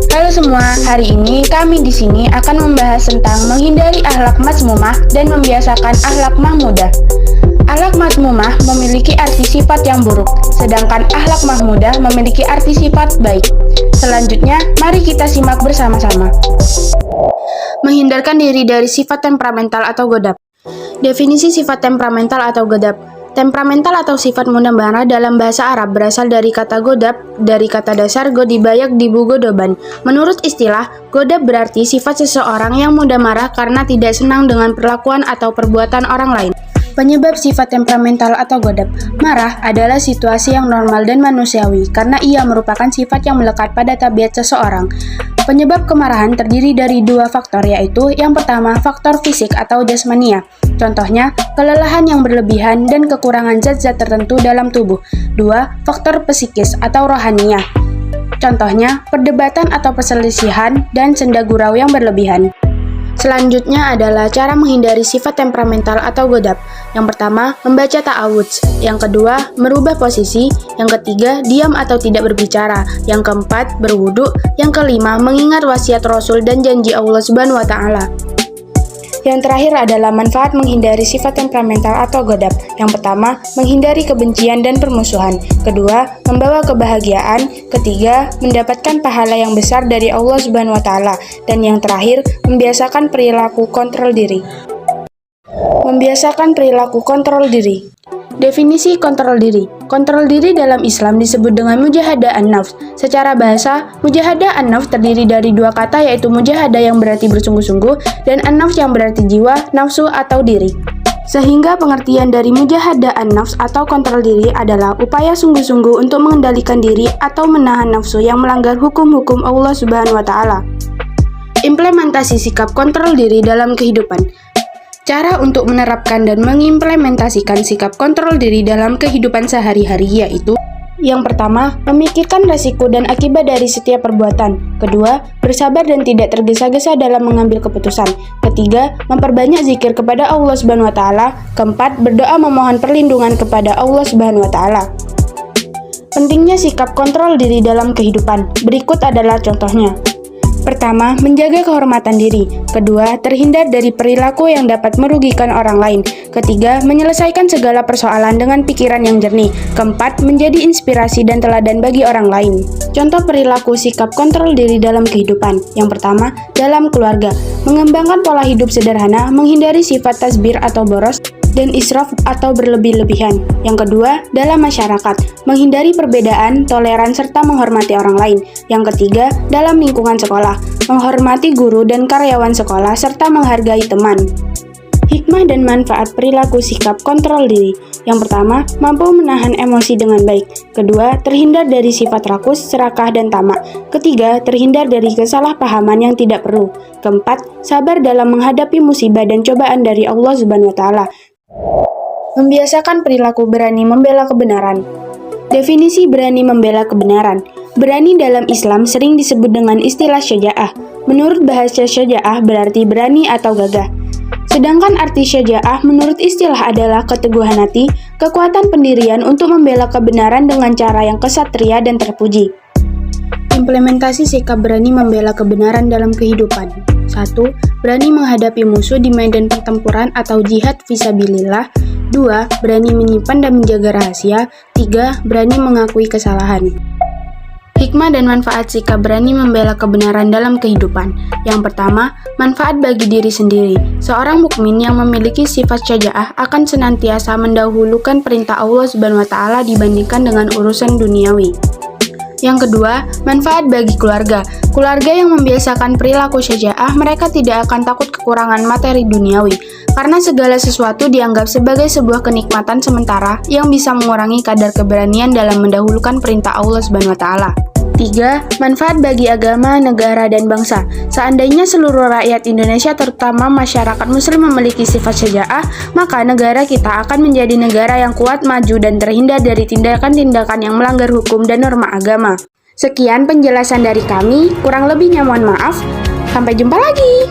Halo semua, hari ini kami di sini akan membahas tentang menghindari akhlak mazmumah dan membiasakan akhlak mahmudah. Akhlak mazmumah memiliki arti sifat yang buruk, sedangkan akhlak mahmudah memiliki arti sifat baik. Selanjutnya, mari kita simak bersama-sama. Menghindarkan diri dari sifat temperamental atau godab. Definisi sifat temperamental atau godab. Temperamental atau sifat mudah marah dalam bahasa Arab berasal dari kata godab, dari kata dasar godibayak dibu godoban. Menurut istilah, godab berarti sifat seseorang yang mudah marah karena tidak senang dengan perlakuan atau perbuatan orang lain. Penyebab sifat temperamental atau godab. Marah adalah situasi yang normal dan manusiawi karena ia merupakan sifat yang melekat pada tabiat seseorang. Penyebab kemarahan terdiri dari dua faktor, yaitu yang pertama faktor fisik atau jasmania. Contohnya, kelelahan yang berlebihan dan kekurangan zat-zat tertentu dalam tubuh. Dua, faktor psikis atau rohania. Contohnya, perdebatan atau perselisihan dan senda gurau yang berlebihan. Selanjutnya adalah cara menghindari sifat temperamental atau godab. Yang pertama, membaca ta'awudz. Yang kedua, merubah posisi. Yang ketiga, diam atau tidak berbicara. Yang keempat, berwudu. Yang kelima, mengingat wasiat Rasul dan janji Allah Subhanahu wa Ta'ala. Yang terakhir adalah manfaat menghindari sifat temperamental atau godab. Yang pertama, menghindari kebencian dan permusuhan. Kedua, membawa kebahagiaan. Ketiga, mendapatkan pahala yang besar dari Allah Subhanahu wa Ta'ala. Dan yang terakhir, membiasakan perilaku kontrol diri. Membiasakan perilaku kontrol diri. Definisi kontrol diri. Kontrol diri dalam Islam disebut dengan mujahadah an-nafs. Secara bahasa, mujahadah an-nafs terdiri dari dua kata, yaitu mujahadah yang berarti bersungguh-sungguh dan an-nafs yang berarti jiwa, nafsu atau diri. Sehingga pengertian dari mujahadah an-nafs atau kontrol diri adalah upaya sungguh-sungguh untuk mengendalikan diri atau menahan nafsu yang melanggar hukum-hukum Allah Subhanahu wa Ta'ala. Implementasi sikap kontrol diri dalam kehidupan. Cara untuk menerapkan dan mengimplementasikan sikap kontrol diri dalam kehidupan sehari-hari yaitu: yang pertama, memikirkan resiko dan akibat dari setiap perbuatan. Kedua, bersabar dan tidak tergesa-gesa dalam mengambil keputusan. Ketiga, memperbanyak zikir kepada Allah Subhanahu wa Ta'ala. Keempat, berdoa memohon perlindungan kepada Allah Subhanahu wa Ta'ala. Pentingnya sikap kontrol diri dalam kehidupan. Berikut adalah contohnya. Pertama, menjaga kehormatan diri. Kedua, terhindar dari perilaku yang dapat merugikan orang lain. Ketiga, menyelesaikan segala persoalan dengan pikiran yang jernih. Keempat, menjadi inspirasi dan teladan bagi orang lain. Contoh perilaku sikap kontrol diri dalam kehidupan. Yang pertama, dalam keluarga. Mengembangkan pola hidup sederhana, menghindari sifat tasbir atau boros, dan israf atau berlebih-lebihan. Yang kedua, dalam masyarakat, menghindari perbedaan, toleran, serta menghormati orang lain. Yang ketiga, dalam lingkungan sekolah, menghormati guru dan karyawan sekolah, serta menghargai teman. Hikmah dan manfaat perilaku sikap kontrol diri. Yang pertama, mampu menahan emosi dengan baik. Kedua, terhindar dari sifat rakus, serakah, dan tamak. Ketiga, terhindar dari kesalahpahaman yang tidak perlu. Keempat, sabar dalam menghadapi musibah dan cobaan dari Allah Subhanahu wa Ta'ala. Membiasakan perilaku berani membela kebenaran. Definisi berani membela kebenaran. Berani dalam Islam sering disebut dengan istilah syaja'ah. Menurut bahasa syaja'ah berarti berani atau gagah. Sedangkan arti syaja'ah menurut istilah adalah keteguhan hati, kekuatan pendirian untuk membela kebenaran dengan cara yang kesatria dan terpuji. Implementasi sikap berani membela kebenaran dalam kehidupan. 1. Berani menghadapi musuh di medan pertempuran atau jihad fisabilillah. 2. Berani menyimpan dan menjaga rahasia. 3. Berani mengakui kesalahan. Hikmah dan manfaat sikap berani membela kebenaran dalam kehidupan. Yang pertama, manfaat bagi diri sendiri. Seorang mukmin yang memiliki sifat syaja'ah akan senantiasa mendahulukan perintah Allah Subhanahu wa Ta'ala dibandingkan dengan urusan duniawi. Yang kedua, manfaat bagi keluarga. Keluarga yang membiasakan perilaku syaja'ah, mereka tidak akan takut kekurangan materi duniawi, karena segala sesuatu dianggap sebagai sebuah kenikmatan sementara yang bisa mengurangi kadar keberanian dalam mendahulukan perintah Allah Subhanahu wa Ta'ala. 3. Manfaat bagi agama, negara, dan bangsa. Seandainya seluruh rakyat Indonesia, terutama masyarakat muslim, memiliki sifat syaja'ah, maka negara kita akan menjadi negara yang kuat, maju, dan terhindar dari tindakan-tindakan yang melanggar hukum dan norma agama. Sekian penjelasan dari kami, kurang lebihnya mohon maaf. Sampai jumpa lagi!